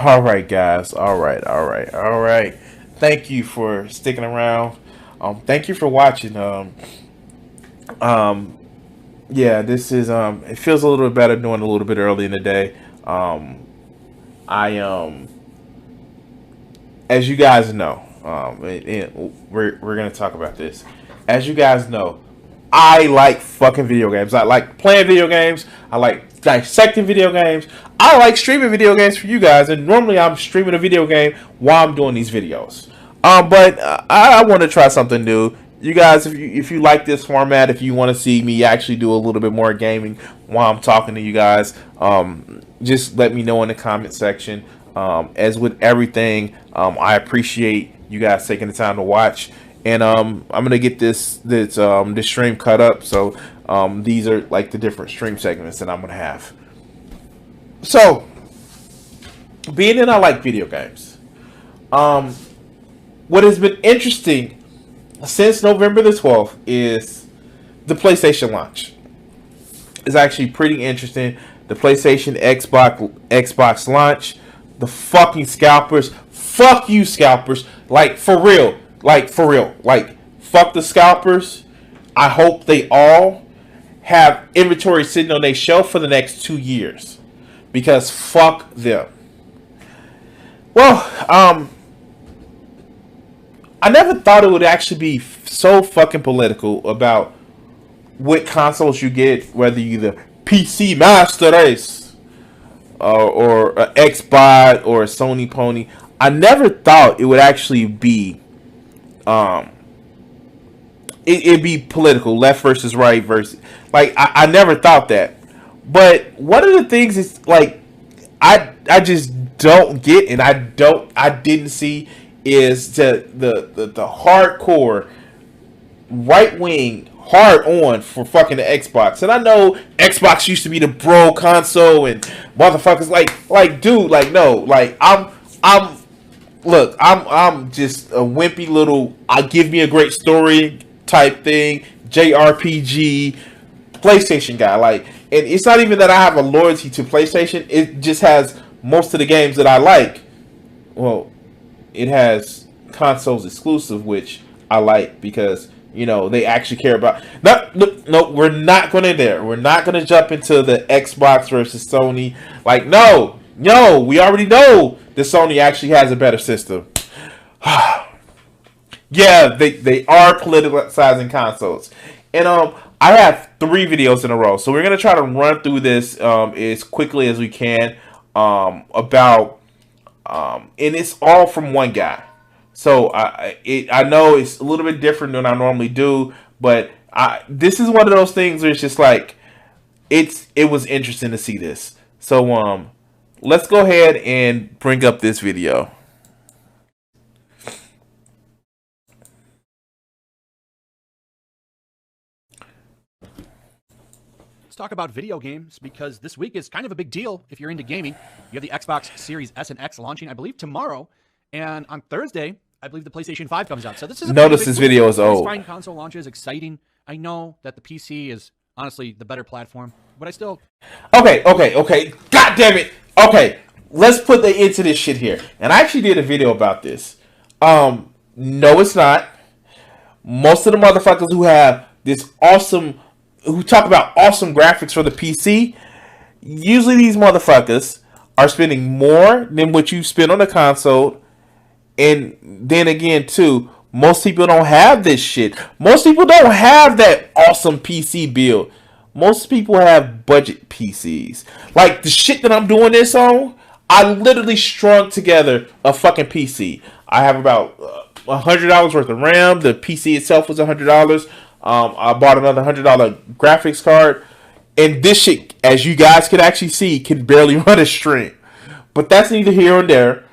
All right, guys. All right, all right, all right. Thank you for sticking around. Thank you for watching. Um, yeah, this is It feels a little bit better doing a little bit early in the day. Um, I As you guys know, we're gonna talk about this. As you guys know, I like fucking video games. I like playing video games. I like dissecting video games. I like streaming video games for you guys. And normally I'm streaming a video game while I'm doing these videos. But I want to try something new. You guys, if you like this format, if you want to see me actually do a little bit more gaming while I'm talking to you guys, just let me know in the comment section. As with everything, I appreciate you guys taking the time to watch. And I'm gonna get this stream cut up. So these are like the different stream segments that I'm gonna have. So, being that I like video games, what has been interesting since November the 12th is the PlayStation launch. It's actually pretty interesting. The PlayStation Xbox launch. The fucking scalpers. Fuck you, scalpers. Like, for real. Like, for real. Like, fuck the scalpers. I hope they all have inventory sitting on their shelf for the next 2 years. Because fuck them. Well, I never thought it would actually be so fucking political about what consoles you get, whether you're the PC Master Race or an Xbox or a Sony Pony. I never thought it would actually be it'd be political, left versus right versus, like, I never thought that. But one of the things is, like, I just don't get, and I didn't see, is the hardcore right wing hard on for fucking the Xbox. And I know Xbox used to be the bro console and motherfuckers like dude, like, no, like I'm just a wimpy little, give me a great story type thing, JRPG PlayStation guy. Like, and it's not even that I have a loyalty to PlayStation, it just has most of the games that I like. Well, it has consoles exclusive, which I like because, you know, they actually care about. No, we're not going in there. We're not going to jump into the Xbox versus Sony. Like, no, we already know that Sony actually has a better system. Yeah, they are politicizing consoles. And I have 3 videos in a row, so we're going to try to run through this as quickly as we can about and it's all from one guy. So I know it's a little bit different than I normally do, but this is one of those things where it's just like it was interesting to see this. So let's go ahead and bring up this video. Talk about video games, because this week is kind of a big deal if you're into gaming. You have the Xbox Series S and X launching, I believe, tomorrow, and on Thursday, I believe the PlayStation 5 comes out. So this is notice this video is old. Fine console launches, exciting. I know that the PC is honestly the better platform, but I still. Okay. God damn it. Okay, let's put the into this shit here. And I actually did a video about this. No, it's not. Most of the motherfuckers who have this awesome, who talk about awesome graphics for the PC, usually these motherfuckers are spending more than what you spend on the console. And then again, too, most people don't have this shit. Most people don't have that awesome PC build. Most people have budget PCs. Like the shit that I'm doing this on, I literally strung together a fucking PC. I have about $100 worth of RAM. The PC itself was $100. I bought another $100 graphics card, and this shit, as you guys can actually see, can barely run a stream. But that's neither here nor there.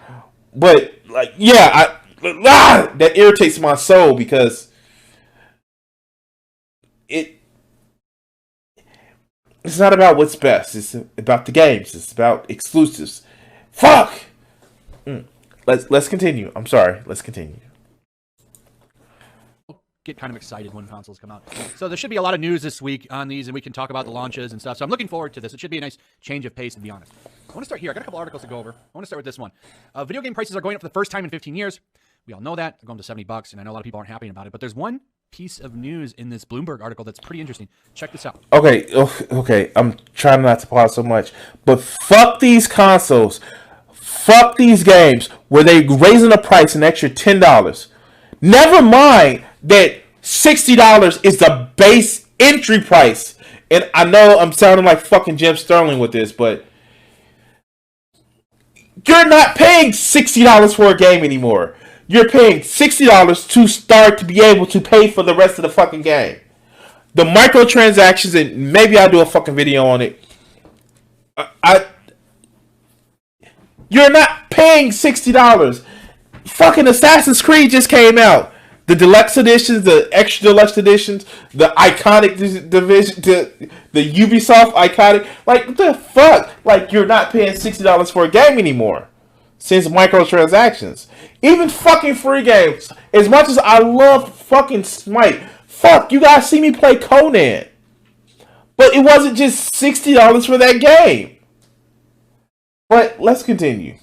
But like, yeah, that irritates my soul because it's not about what's best. It's about the games. It's about exclusives. Fuck. Let's continue. I'm sorry. Let's continue. Get kind of excited when consoles come out. So there should be a lot of news this week on these, and we can talk about the launches and stuff. So I'm looking forward to this. It should be a nice change of pace, to be honest. I want to start here. I got a couple articles to go over. I want to start with this one. Video game prices are going up for the first time in 15 years. We all know that. They're going to $70, and I know a lot of people aren't happy about it. But there's one piece of news in this Bloomberg article that's pretty interesting. Check this out. Okay. I'm trying not to pause so much, but fuck these consoles. Fuck these games where they raising the price an extra $10. Never mind that $60 is the base entry price. And I know I'm sounding like fucking Jim Sterling with this, but you're not paying $60 for a game anymore. You're paying $60 to start to be able to pay for the rest of the fucking game. The microtransactions, and maybe I'll do a fucking video on it. You're not paying $60. Fucking Assassin's Creed just came out. The deluxe editions, the extra deluxe editions, the iconic division, the Ubisoft iconic. Like, what the fuck? Like, you're not paying $60 for a game anymore. Since microtransactions. Even fucking free games. As much as I love fucking Smite. Fuck, you guys see me play Conan. But it wasn't just $60 for that game. But let's continue.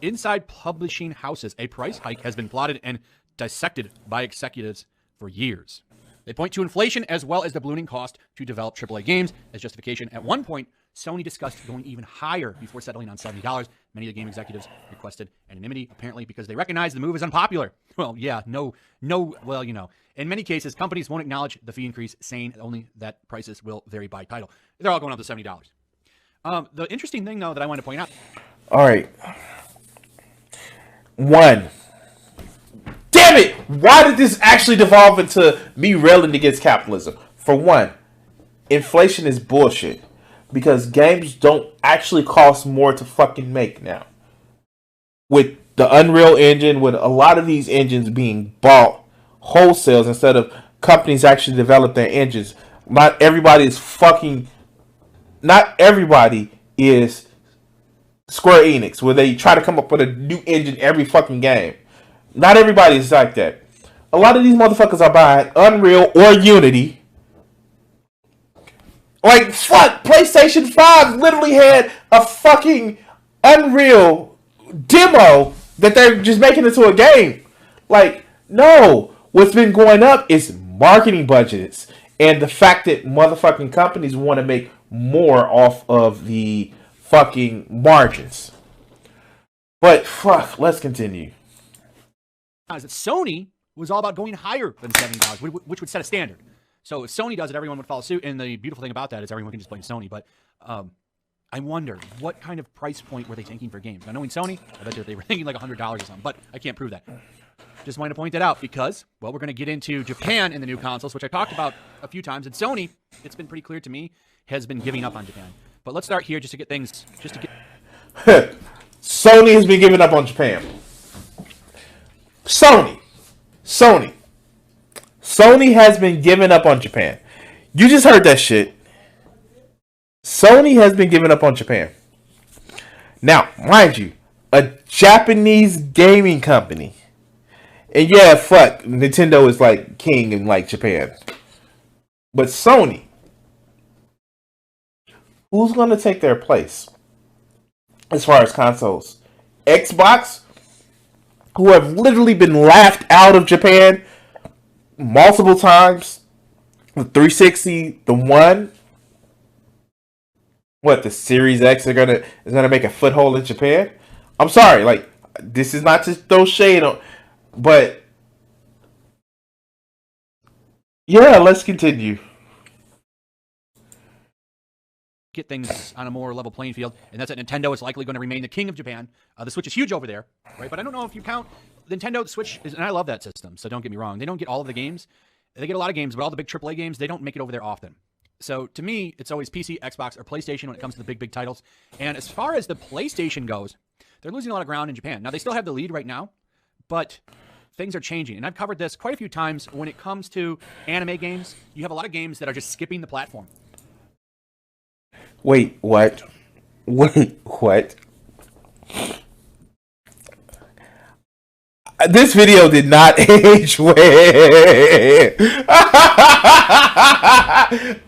Inside publishing houses, a price hike has been plotted and dissected by executives for years. They point to inflation as well as the ballooning cost to develop AAA games as justification. At one point, Sony discussed going even higher before settling on $70. Many of the game executives requested anonymity, apparently because they recognize the move is unpopular. Well, yeah, well, you know. In many cases, companies won't acknowledge the fee increase, saying only that prices will vary by title. They're all going up to $70. The interesting thing, though, that I want to point out. All right. One. Damn it! Why did this actually devolve into me railing against capitalism? For one, inflation is bullshit. Because games don't actually cost more to fucking make now. With the Unreal Engine, with a lot of these engines being bought wholesales instead of companies actually develop their engines. Not everybody is Square Enix, where they try to come up with a new engine every fucking game. Not everybody is like that. A lot of these motherfuckers are buying Unreal or Unity. Like, fuck, PlayStation 5 literally had a fucking Unreal demo that they're just making into a game. Like, no. What's been going up is marketing budgets and the fact that motherfucking companies want to make more off of the fucking margins. But, fuck, let's continue. That Sony was all about going higher than $70, which would set a standard. So if Sony does it, everyone would follow suit. And the beautiful thing about that is everyone can just blame Sony. But I wonder, what kind of price point were they thinking for games? Now, knowing Sony, I bet they were thinking like $100 or something. But I can't prove that. Just wanted to point that out because, well, we're going to get into Japan in the new consoles, which I talked about a few times. And Sony, it's been pretty clear to me, has been giving up on Japan. But let's start here just to get things... Sony has been giving up on Japan. Sony has been giving up on Japan. You just heard that shit. Sony has been giving up on Japan. Now, mind you, a Japanese gaming company. And yeah, fuck, Nintendo is like king in like Japan. But Sony, who's going to take their place as far as consoles? Xbox, who have literally been laughed out of Japan multiple times. The 360, the One. What, the Series X is gonna make a foothold in Japan? I'm sorry, like, this is not to throw shade on, but yeah, let's continue. Get things on a more level playing field, and that's that Nintendo is likely going to remain the king of Japan. The Switch is huge over there, right? But I don't know if you count Nintendo. The Switch is, and I love that system, so don't get me wrong. They don't get all of the games. They get a lot of games, but all the big AAA games, they don't make it over there often. So to me, it's always PC, Xbox, or PlayStation when it comes to the big titles. And as far as the PlayStation goes, they're losing a lot of ground in Japan. Now, they still have the lead right now, but things are changing. And I've covered this quite a few times. When it comes to anime games, you have a lot of games that are just skipping the platform. Wait, what? Wait, what? This video did not age well.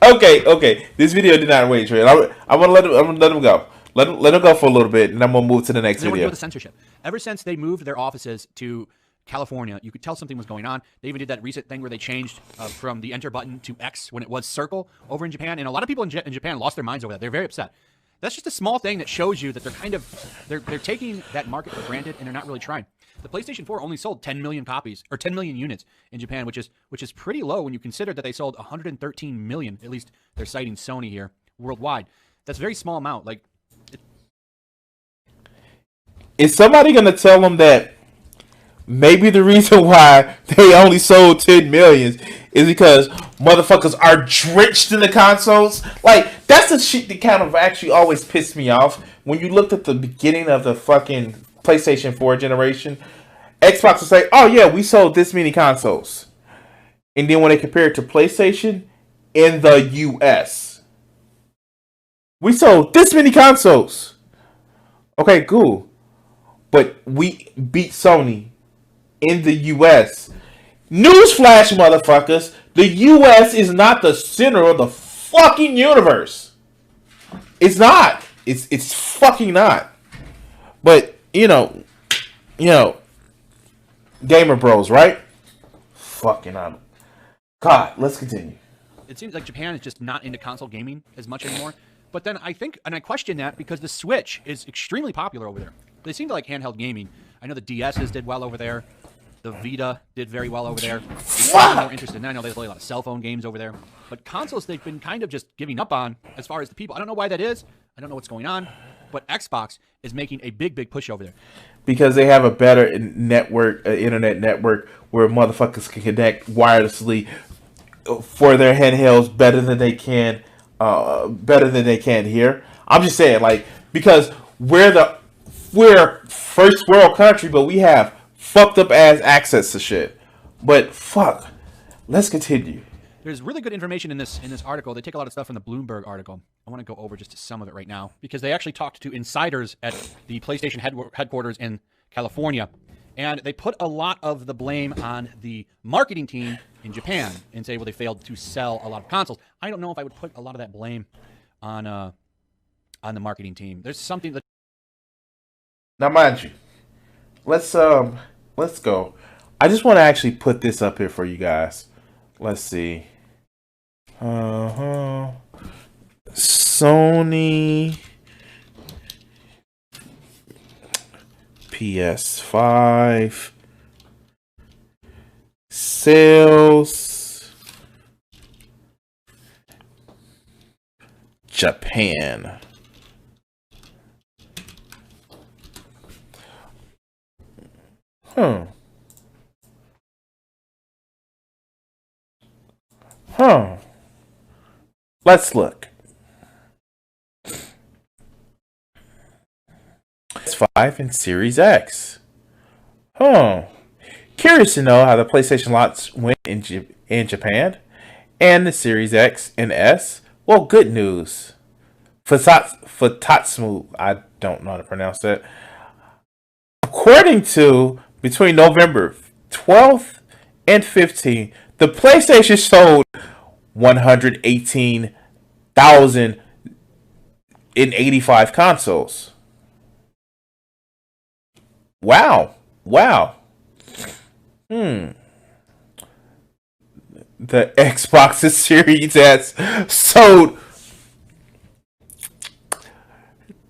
Okay. This video did not age well. I'm gonna let him go. Let him go for a little bit, and I'm gonna move to the next They want to video. deal with the censorship. Ever since they moved their offices to California, you could tell something was going on. They even did that recent thing where they changed from the enter button to X when it was circle over in Japan, and a lot of people in Japan lost their minds over that. They're very upset. That's just a small thing that shows you that they're taking that market for granted, and they're not really trying. The PlayStation 4 only sold 10 million copies, or 10 million units in Japan, which is pretty low when you consider that they sold 113 million. At least they're citing Sony here worldwide. That's a very small amount. Like, is somebody gonna tell them that maybe the reason why they only sold 10 million is because motherfuckers are drenched in the consoles? Like, that's the shit that kind of actually always pissed me off. When you looked at the beginning of the fucking PlayStation 4 generation, Xbox will say, oh yeah, we sold this many consoles. And then when they compare it to PlayStation in the US, we sold this many consoles. Okay, cool. But we beat Sony in the US. Newsflash, motherfuckers. The US is not the center of the fucking universe. It's not. It's fucking not. But, you know, gamer bros, right? Fucking God, let's continue. it seems like Japan is just not into console gaming as much anymore. But then I think, and I question that because the Switch is extremely popular over there. They seem to like handheld gaming. I know the DSs did well over there. The Vita did very well over there. I'm more interested. And I know they play a lot of cell phone games over there. But consoles, they've been kind of just giving up on as far as the people. I don't know why that is. I don't know what's going on. But Xbox is making a big push over there. Because they have a better network, internet network, where motherfuckers can connect wirelessly for their handhelds better than they can here. I'm just saying, like, because we're first world country, but we have fucked up ass access to shit. But fuck, let's continue. There's really good information in this article. They take a lot of stuff from the Bloomberg article. I want to go over just some of it right now because they actually talked to insiders at the PlayStation headquarters in California, and they put a lot of the blame on the marketing team in Japan and say, well, they failed to sell a lot of consoles. I don't know if I would put a lot of that blame on the marketing team. There's something that. Now, mind you, let's go. I just want to actually put this up here for you guys. Let's see. Sony PS5 sales Japan. Let's look. PS5 and Series X. Curious to know how the PlayStation lots went in Japan and the Series X and S. Well, good news. Futatsu, I don't know how to pronounce that. According to between November 12th and 15th, the PlayStation sold 118,085 consoles. Wow. The Xbox Series S sold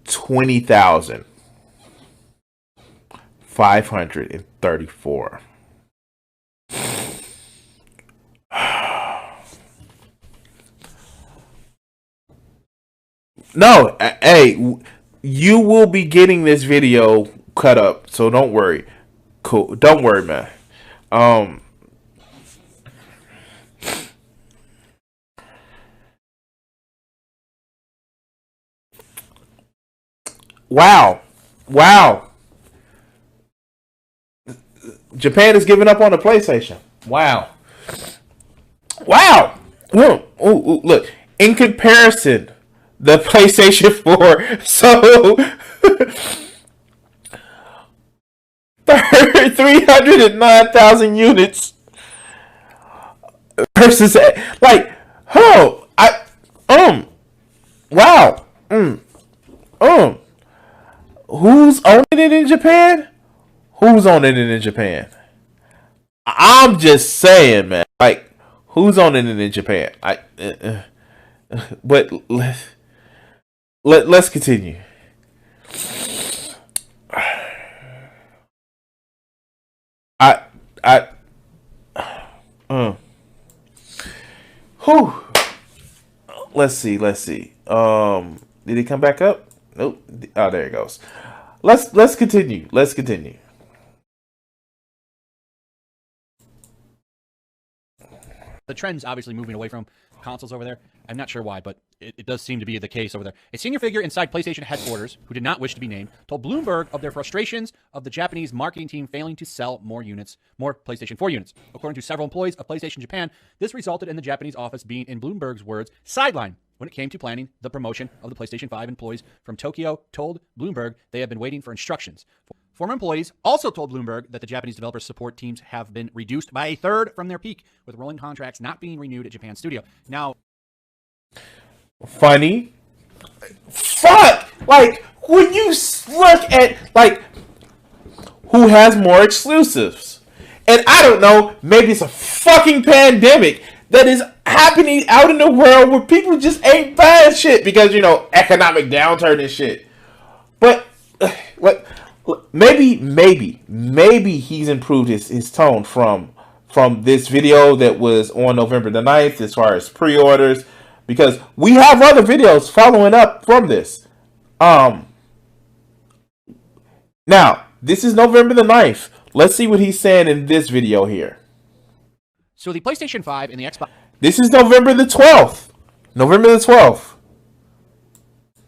20,534. No, hey, you will be getting this video cut up, so don't worry. Cool, don't worry, man. Wow. Japan is giving up on the PlayStation. Wow. Ooh, look, in comparison, the PlayStation 4 so 309,000 units versus like, oh, wow, who's owning it in Japan? Who's owning it in Japan? I'm just saying, man. Like, who's owning it in Japan? But let's continue. I I whew. Let's see. Did he come back up? Nope. Oh, there it goes. Let's continue. Let's continue. The trend's obviously moving away from consoles over there. I'm not sure why, but it does seem to be the case over there. A senior figure inside PlayStation headquarters, who did not wish to be named, told Bloomberg of their frustrations of the Japanese marketing team failing to sell more PlayStation 4 units. According to several employees of PlayStation Japan, this resulted in the Japanese office being, in Bloomberg's words, sidelined when it came to planning the promotion of the PlayStation 5. Employees from Tokyo told Bloomberg they have been waiting for instructions. Former employees also told Bloomberg that the Japanese developer support teams have been reduced by a third from their peak, with rolling contracts not being renewed at Japan studio. Now, funny, fuck, like when you look at like who has more exclusives, and I don't know, maybe it's a fucking pandemic that is happening out in the world where people just ain't buying shit because, you know, economic downturn and shit. But what? Maybe he's improved his tone from this video that was on November the 9th as far as pre-orders, because we have other videos following up from this. Now, this is November the 9th. Let's see what he's saying in this video here. So the PlayStation 5 and the Xbox... This is November the 12th. November the 12th.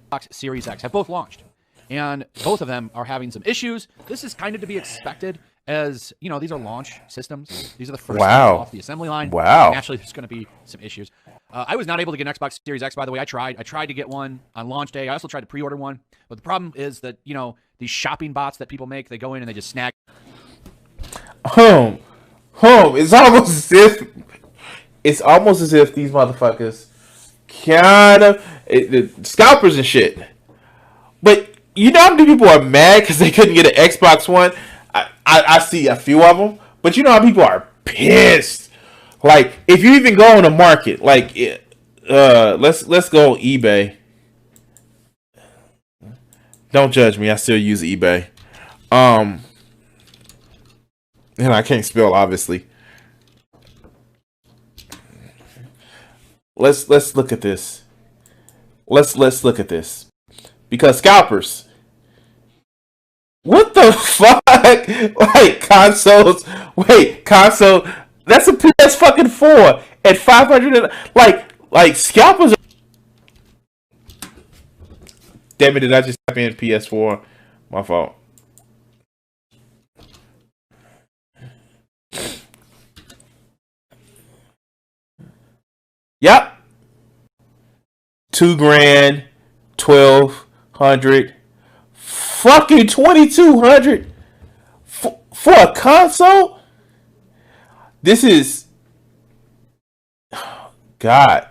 Xbox Series X have both launched, and both of them are having some issues. This is kind of to be expected, as you know, these are launch systems. These are the first ones off the assembly line. Wow. Naturally, there's going to be some issues. I was not able to get an Xbox Series X, by the way. I tried to get one on launch day. I also tried to pre-order one, but the problem is that, you know, these shopping bots that people make, they go in and they just snag. It's almost as if these motherfuckers kind of scalpers and shit. But you know how many people are mad because they couldn't get an Xbox One? I see a few of them, but you know how people are pissed. Like, if you even go on the market, like, let's go on eBay. Don't judge me. I still use eBay. And I can't spell, obviously. Let's look at this. Let's look at this. Because scalpers. What the fuck? Like, consoles. Wait, console. That's a PS fucking 4 at 500. Like scalpers. Damn it! Did I just type in PS4? My fault. Yep. $2,000, 1,200, fucking 2,200 for a console. This is, God,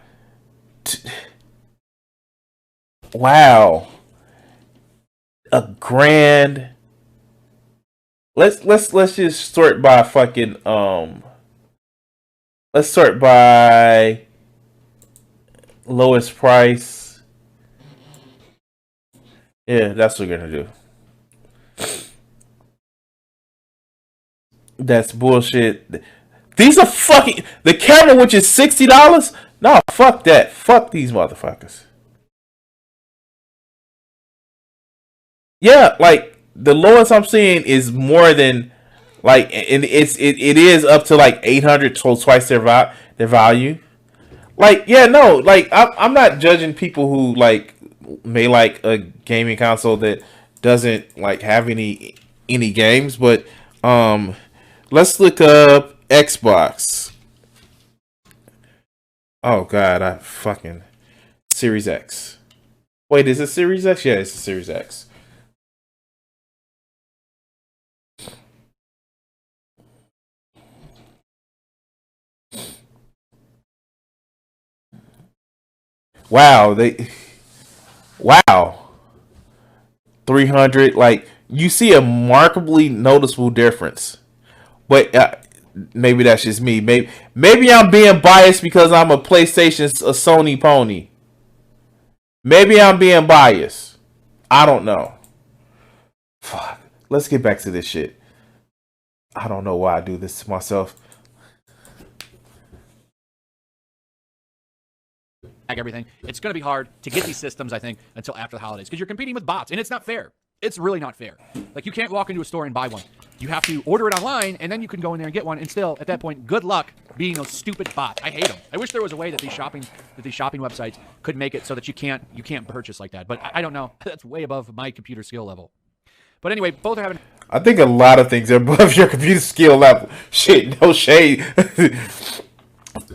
wow, $1,000. Let's just sort by fucking let's sort by lowest price. Yeah, that's what we're gonna do. That's bullshit. These are fucking the camera, which is $60. No, fuck that. Fuck these motherfuckers. Yeah, like the lowest I'm seeing is more than like, and it is up to like 800, so twice their value. Like, yeah, no, like I'm not judging people who like may like a gaming console that doesn't like have any games, but let's look up Xbox. Oh God, I fucking Series X. Wait, is it Series X? Yeah, it's a Series X. Wow, wow, 300. Like you see a markedly noticeable difference, but maybe that's just me. Maybe I'm being biased because I'm a a Sony pony. Maybe I'm being biased. I don't know. Fuck. Let's get back to this shit. I don't know why I do this to myself. Everything. It's going to be hard to get these systems, I think, until after the holidays because you're competing with bots, and it's not fair. It's really not fair. Like, you can't walk into a store and buy one. You have to order it online, and then you can go in there and get one. And still, at that point, good luck being those stupid bots. I hate them. I wish there was a way that these shopping websites could make it so that you can't purchase like that. But I don't know. That's way above my computer skill level. But anyway, both are having. I think a lot of things are above your computer skill level. Shit, no shade.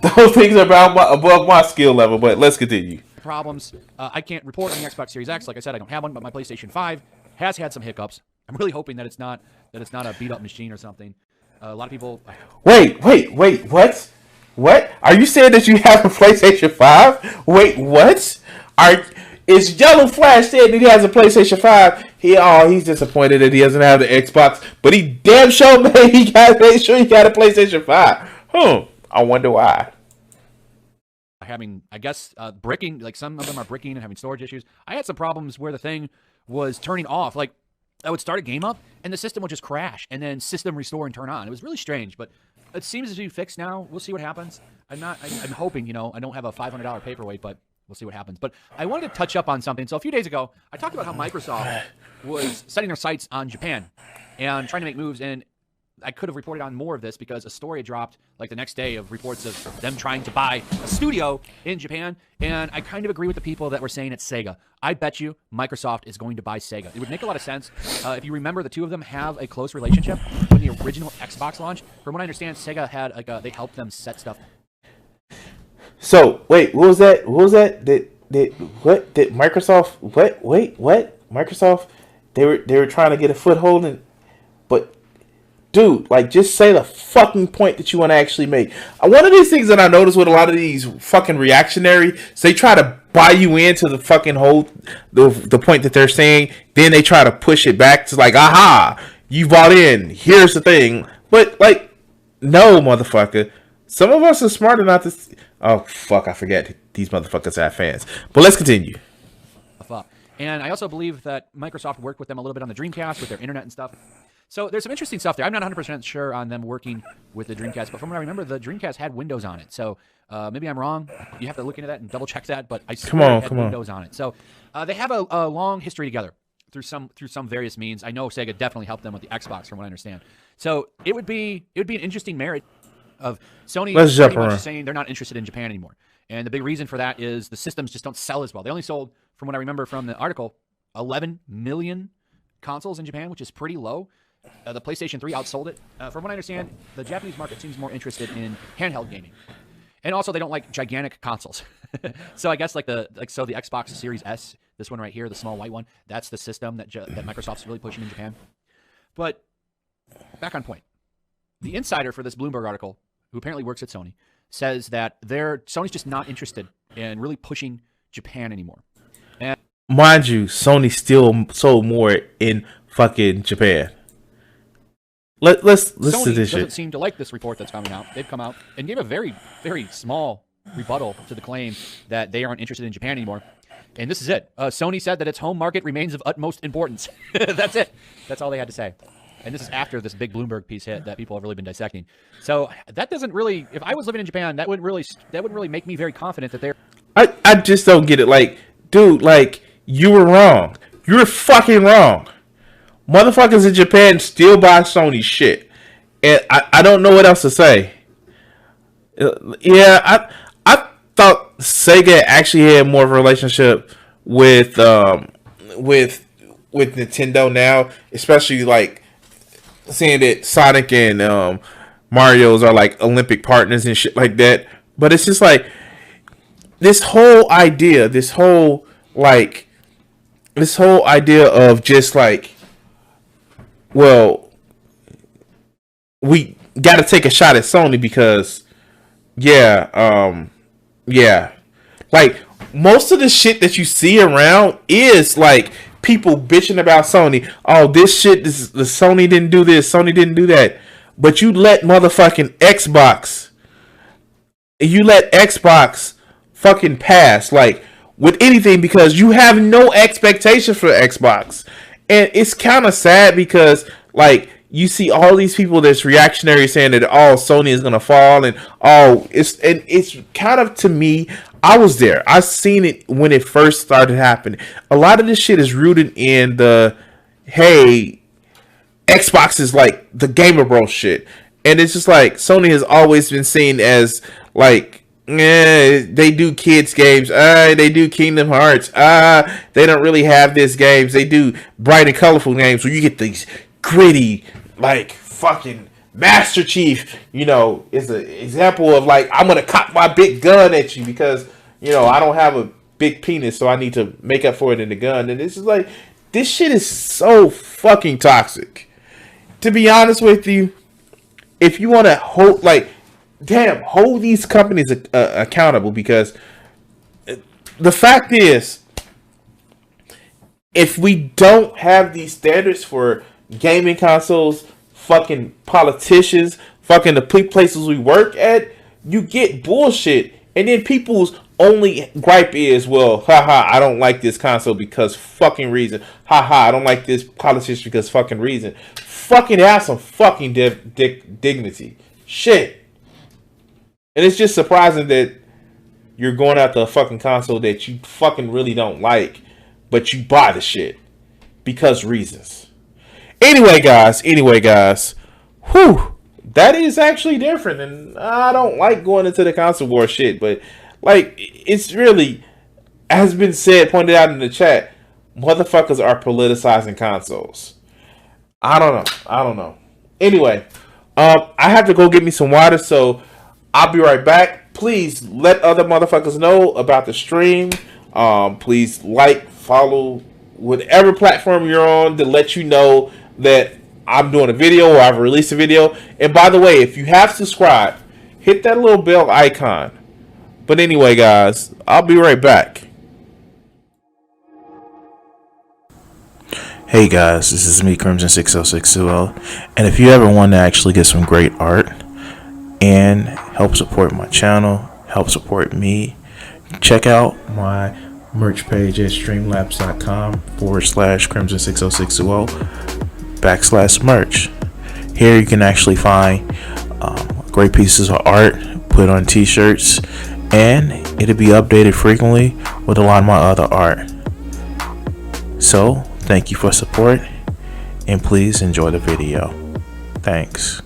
Those things are above my skill level, but let's continue. Problems. I can't report on the Xbox Series X. Like I said, I don't have one, but my PlayStation 5 has had some hiccups. I'm really hoping that it's not a beat up machine or something. A lot of people. Wait, what? What? Are you saying that you have a PlayStation 5? Wait, what? Is YellowFlash saying that he has a PlayStation 5? He's disappointed that he doesn't have the Xbox, but he damn sure made sure he got a PlayStation 5. I wonder why. Having, I guess, bricking, like some of them are bricking and having storage issues. I had some problems where the thing was turning off. Like, I would start a game up, and the system would just crash, and then system restore and turn on. It was really strange, but it seems to be fixed now. We'll see what happens. I'm hoping, I don't have a $500 paperweight, but we'll see what happens. But I wanted to touch up on something. So a few days ago, I talked about how Microsoft was setting their sights on Japan and trying to make moves, and I could have reported on more of this because a story dropped like the next day of reports of them trying to buy a studio in Japan. And I kind of agree with the people that were saying it's Sega. I bet you Microsoft is going to buy Sega. It would make a lot of sense. If you remember, the two of them have a close relationship. When the original Xbox launch, from what I understand, Sega had they helped them set stuff. So wait, what was that? Did Microsoft? What? Microsoft? They were trying to get a foothold in, but. Dude, like, just say the fucking point that you want to actually make. One of these things that I notice with a lot of these fucking reactionary, so they try to buy you into the fucking whole, the point that they're saying, then they try to push it back to like, aha, you bought in, here's the thing. But, like, no, motherfucker. Some of us are smart enough to... Oh, fuck, I forget these motherfuckers have fans. But let's continue. And I also believe that Microsoft worked with them a little bit on the Dreamcast with their internet and stuff. So there's some interesting stuff there. I'm not 100% sure on them working with the Dreamcast, but from what I remember, the Dreamcast had Windows on it. So maybe I'm wrong. You have to look into that and double check that, but I swear it had Windows on it. So they have a long history together through some various means. I know Sega definitely helped them with the Xbox, from what I understand. So it would be an interesting marriage of Sony pretty much saying they're not interested in Japan anymore. And the big reason for that is the systems just don't sell as well. They only sold, from what I remember from the article, 11 million consoles in Japan, which is pretty low. The PlayStation 3 outsold it. From what I understand, the Japanese market seems more interested in handheld gaming. And also, they don't like gigantic consoles. So I guess the Xbox Series S, this one right here, the small white one, that's the system that Microsoft's really pushing in Japan. But back on point. The insider for this Bloomberg article, who apparently works at Sony, says that Sony's just not interested in really pushing Japan anymore. And mind you, Sony still sold more in fucking Japan. Let's listen to this shit. Sony doesn't seem to like this report that's coming out. They've come out and gave a very, very small rebuttal to the claim that they aren't interested in Japan anymore. And this is it. Sony said that its home market remains of utmost importance. That's it. That's all they had to say. And this is after this big Bloomberg piece hit that people have really been dissecting. So that doesn't really, if I was living in Japan, that wouldn't really make me very confident that they're... I just don't get it. Like, dude, like, you were wrong. You were fucking wrong. Motherfuckers in Japan still buy Sony shit. And I don't know what else to say. Yeah, I thought Sega actually had more of a relationship with Nintendo now, especially like seeing that Sonic and Mario's are like Olympic partners and shit like that. But it's just like this whole idea of just like, well, we got to take a shot at Sony because, like, most of the shit that you see around is like people bitching about Sony. Oh, this shit, the Sony didn't do this, Sony didn't do that. But you let motherfucking Xbox, fucking pass like with anything because you have no expectation for Xbox. And it's kind of sad because like you see all these people that's reactionary saying that Sony is gonna fall and it's kind of, to me, I was there. I seen it when it first started happening. A lot of this shit is rooted in the hey, Xbox is like the gamer bro shit. And it's just like Sony has always been seen as like they do kids games. They do Kingdom Hearts. They don't really have this games. They do bright and colorful games where you get these gritty, like fucking Master Chief. Is an example of like I'm gonna cock my big gun at you because I don't have a big penis, so I need to make up for it in the gun. And it's just like this shit is so fucking toxic. To be honest with you, if you want to hold these companies accountable, because the fact is, if we don't have these standards for gaming consoles, fucking politicians, fucking the places we work at, you get bullshit. And then people's only gripe is, well, haha, I don't like this console because fucking reason. Haha, I don't like this politician because fucking reason. Fucking have some fucking dignity. Shit. And it's just surprising that you're going after a fucking console that you fucking really don't like, but you buy the shit because reasons. Anyway, guys. Whew. That is actually different, and I don't like going into the console war shit, but like it's really, as been pointed out in the chat, motherfuckers are politicizing consoles. I don't know. Anyway, I have to go get me some water, so I'll be right back. Please let other motherfuckers know about the stream. Please follow whatever platform you're on to let you know that I'm doing a video or I've released a video. And by the way, if you have subscribed, hit that little bell icon. But anyway, guys, I'll be right back. Hey guys, this is me, Crimson60620, and if you ever want to actually get some great art and help support my channel, help support me, check out my merch page at streamlabs.com/Crimson60620/merch. Here you can actually find great pieces of art put on t-shirts, and it'll be updated frequently with a lot of my other art. So thank you for support, and please enjoy the video. Thanks.